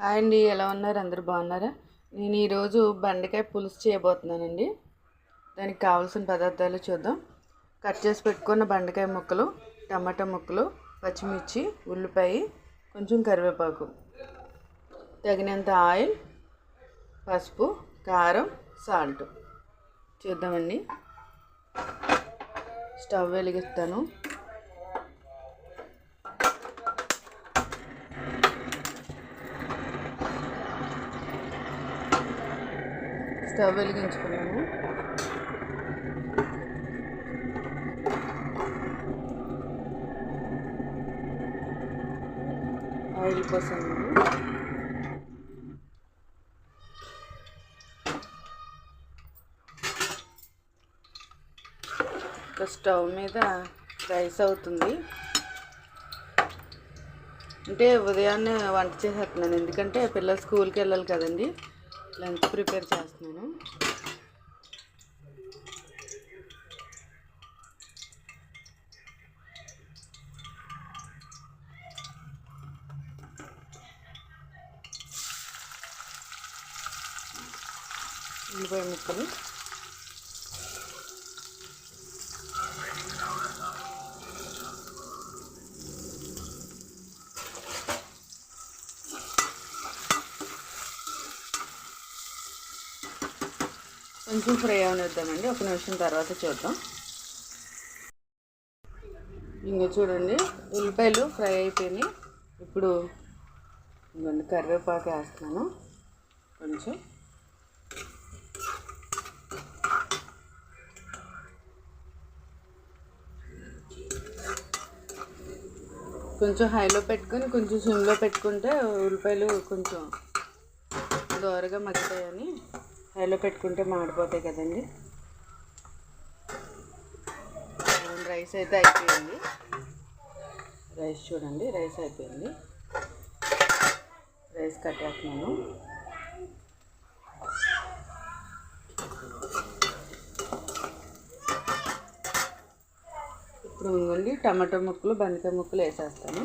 Hi అండి, ఎలా ఉన్నారు? అందరూ బాగున్నారా? నేను ఈరోజు బెండకాయ పులుసు చేయబోతున్నానండి. దానికి కావాల్సిన పదార్థాలు చూద్దాం. కట్ చేసి పెట్టుకున్న బెండకాయ ముక్కలు, టమాటా ముక్కలు, పచ్చిమిర్చి, ఉల్లిపాయ, కొంచెం కరివేపాకు, తగినంత ఆయిల్, పసుపు, కారం, సాల్ట్. చూద్దామండి. స్టవ్ వెలిగిస్తాను. స్టవ్ వెలిగించుకున్నాను. ఆయిల్ పోసాను. స్టవ్ మీద రైస్ అవుతుంది. అంటే ఉదయాన్నే వంట చేసేస్తున్నాను, ఎందుకంటే పిల్లలు స్కూల్కి వెళ్ళాలి కదండి. లంచ్ ప్రిపేర్ చేస్తున్నాను. ఉల్లిపాయ ముక్కలు, కొంచెం ఫ్రై అవనిద్దామండి. ఒక నిమిషం తర్వాత చూద్దాం. ఇంకా చూడండి, ఉల్లిపాయలు ఫ్రై అయిపోయినాయి. ఇప్పుడు కరివేపాకు వేస్తున్నాను. కొంచెం హైలో పెట్టుకొని కొంచెం సిమ్లో పెట్టుకుంటే ఉల్లిపాయలు కొంచెం దోరగా మగ్గుతాయని హైలో పెట్టుకుంటే మాడిపోతాయి కదండి. రైస్ అయితే అయిపోయింది. రైస్ చూడండి, రైస్ అయిపోయింది. రైస్ కట్టేస్తున్నాను. ఇప్పుడు ఇవ్వండి, టమాటా ముక్కలు, బెండకాయ ముక్కలు వేసేస్తాను.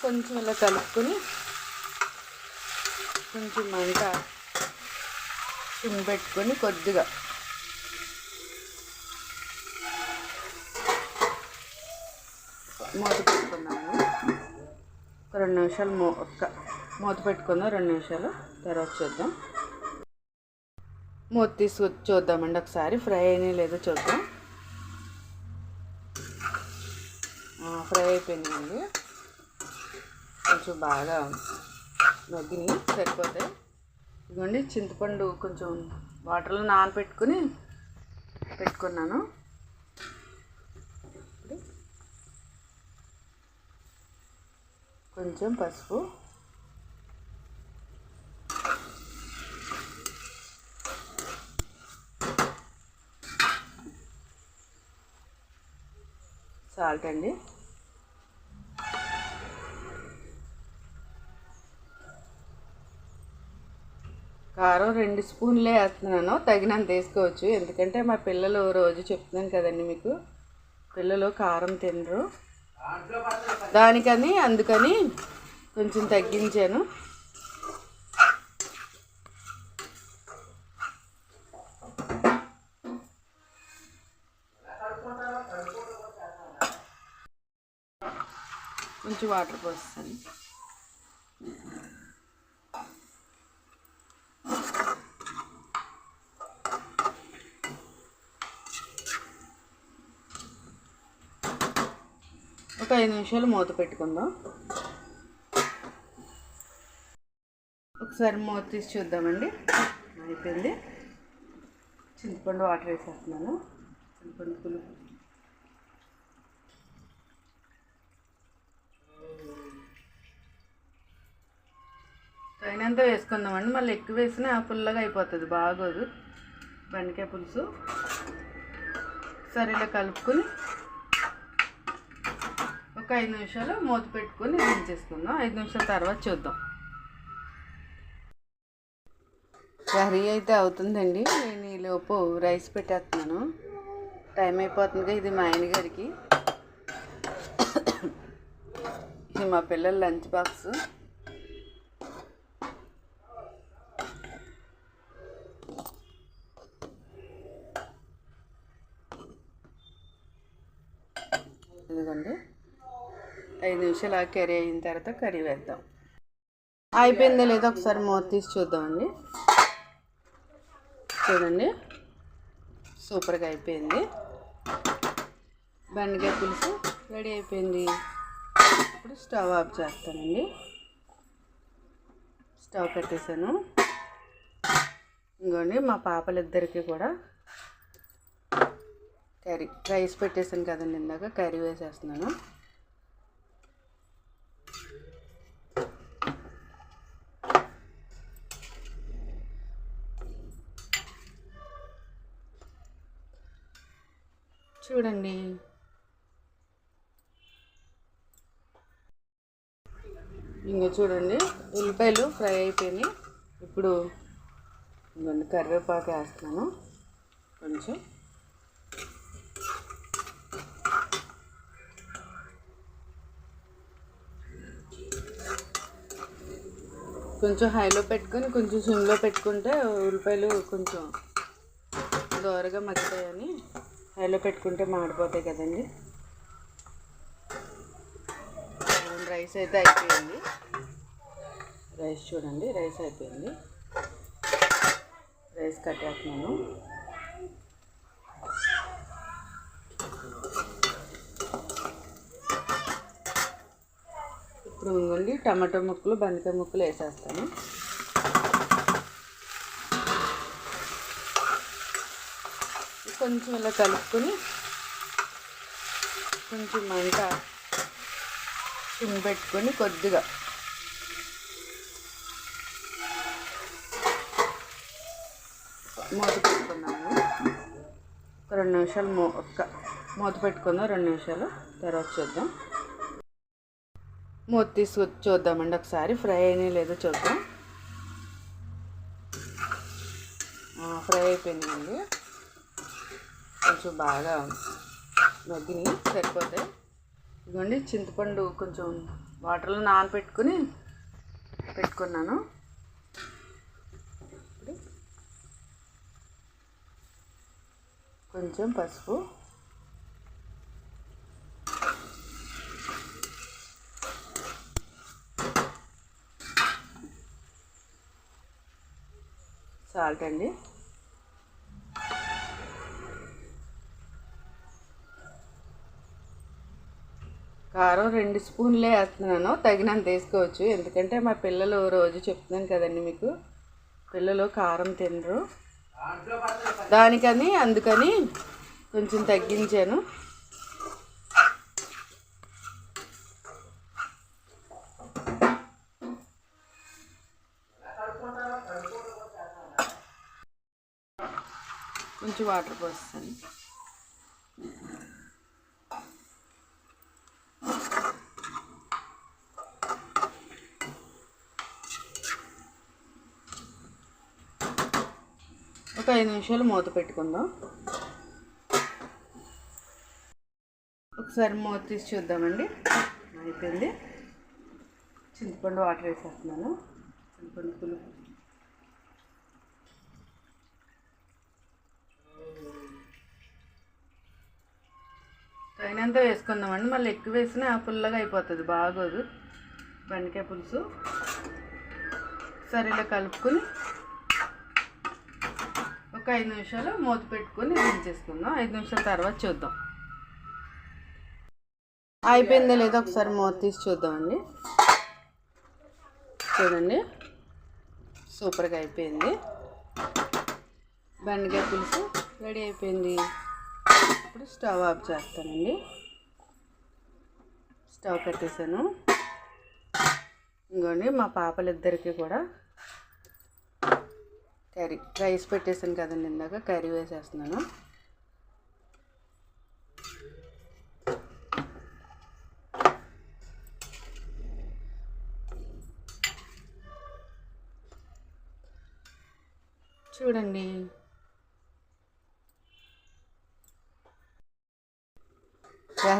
కొంచెం ఇలా కలుపుకొని కొంచెం మంట సిమ్ పెట్టుకొని కొద్దిగా మూత పెట్టుకున్నాము. ఒక 2 నిమిషాలు మూత పెట్టుకుందాం. 2 నిమిషాలు తర్వాత చూద్దాం. మూత తీసి చూద్దామండి ఒకసారి. ఫ్రై అయినా లేదో చూద్దాం. ఫ్రై అయిపోయిందండి. కొంచెం బాగా మగ్గిని సరిపోతాయి. ఇదిగోండి, చింతపండు కొంచెం వాటర్లో పెట్టుకున్నాను. కొంచెం పసుపు, సాల్ట్ అండి. కారం 2 స్పూన్లే వేస్తున్నాను. తగినంత వేసుకోవచ్చు, ఎందుకంటే మా పిల్లలు రోజు చెప్తున్నాను కదండి మీకు, పిల్లలు కారం తినరు. అందుకని కొంచెం తగ్గించాను. కొంచెం వాటర్ పోస్తాను. ఒక 5 నిమిషాలు మూత పెట్టుకుందాం. ఒకసారి మూత తీసి చూద్దామండి. అయిపోయింది. చింతపండు వాటర్ వేసేస్తున్నాను. చింతపండు పులుపు తగినంత వేసుకుందామండి. మళ్ళీ ఎక్కువ వేసినా పుల్లగా అయిపోతుంది, బాగోదు బెండకాయ పులుసు. సరే, ఇలా కలుపుకొని ఒక 5 నిమిషాలు మూత పెట్టుకొని దించేసుకుందాం. 5 నిమిషాల తర్వాత చూద్దాం. కర్రీ అయితే అవుతుందండి. నేను ఈలోపు రైస్ పెట్టేస్తున్నాను. టైం అయిపోతుందిగా. ఇది మా ఆయన గారికి ఇది మా పిల్లల లంచ్ బాక్స్. ఇదిగోండి 5 నిమిషాలు కర్రీ అయిన తర్వాత కర్రీ వేద్దాం. అయిపోయిందో లేదో ఒకసారి మూత తీసి చూద్దామండి. చూడండి సూపర్గా అయిపోయింది. బెండకాయ పులుసు రెడీ అయిపోయింది. ఇప్పుడు స్టవ్ ఆఫ్ చేస్తానండి. స్టవ్ కట్టేసాను. ఇంకోండి మా పాపలిద్దరికి కూడా కర్రీ రైస్ పెట్టేసాను కదండి, ఇందాక కర్రీ వేసేస్తున్నాను. చూడండి ఇంకా చూడండి ఉల్లిపాయలు ఫ్రై అయిపోయినాయి. ఇప్పుడు ఇంకొన్ని కరివేపాకు వేస్తున్నాను. కొంచెం హైలో పెట్టుకొని కొంచెం సిమ్లో పెట్టుకుంటే ఉల్లిపాయలు కొంచెం దోరగా మగ్గుతాయని హైలో పెట్టుకుంటే మాడిపోతాయి కదండి. రైస్ అయితే అయిపోయింది. రైస్ చూడండి, రైస్ అయిపోయింది. రైస్ కట్టేస్తున్నాను. ఇప్పుడు ఇంకోండి టమాటో ముక్కలు బెండకాయ ముక్కలు వేసేస్తాను. కొంచెం ఇలా కలుపుకొని కొంచెం మంట సిమ్ పెట్టుకొని కొద్దిగా మూత పెట్టుకున్నాను. ఒక 2 నిమిషాలు మూత పెట్టుకుందాం. 2 నిమిషాలు తర్వాత చూద్దాం. మూత తీసి చూద్దామండి ఒకసారి ఫ్రై అయినా లేదో చూద్దాం. ఫ్రై అయిపోయిందండి. కొంచెం బాగా మగ్గిని సరిపోతాయి. ఇదిగోండి చింతపండు కొంచెం వాటర్లో పెట్టుకున్నాను. కొంచెం పసుపు, సాల్ట్ అండి. కారం 2 స్పూన్లే వేస్తున్నాను. తగినంత వేసుకోవచ్చు, ఎందుకంటే మా పిల్లలు రోజు చెప్తున్నాను కదండి మీకు, పిల్లలు కారం తినరు. అందుకని కొంచెం తగ్గించాను. కొంచెం వాటర్ పోస్తాను. ఒక 5 నిమిషాలు మూత పెట్టుకుందాం. ఒకసారి మూత తీసి చూద్దామండి. అయిపోయింది. చింతపండు వాటర్ వేసేస్తున్నాను. చింతపండు పులుపు తగినంత వేసుకుందామండి. మళ్ళీ ఎక్కువ వేసినా పుల్లగా అయిపోతుంది, బాగోదు బెండకాయ పులుసు. సరే ఇలా కలుపుకొని ఒక 5 నిమిషాలు మూత పెట్టుకొని దించేసుకుందాం. 5 నిమిషాల తర్వాత చూద్దాం. అయిపోయిందో లేదో ఒకసారి మూత తీసి చూద్దామండి. చూడండి సూపర్గా అయిపోయింది. బెండకాయ పులుసు రెడీ అయిపోయింది. ఇప్పుడు స్టవ్ ఆఫ్ చేస్తానండి. స్టవ్ కట్టేసాను. ఇంకోండి మా పాపలిద్దరికి కూడా కర్రీ రైస్ పెట్టేసాను కదండి, ఇందాక కర్రీ వేసేస్తున్నాను. చూడండి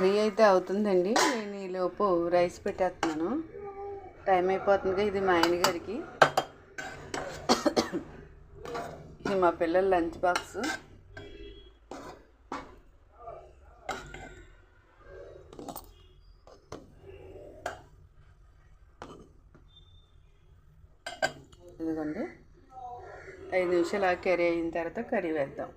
కర్రీ అయితే అవుతుందండి. నేను ఈలోపు రైస్ పెట్టేస్తున్నాను. టైం అయిపోతుందిగా. ఇది మా ఆయన గారికి, ఇది మా పిల్లల లంచ్ బాక్స్. ఇదిగోండి, 5 నిమిషాలు కర్రీ అయిన తర్వాత కర్రీ వేద్దాం.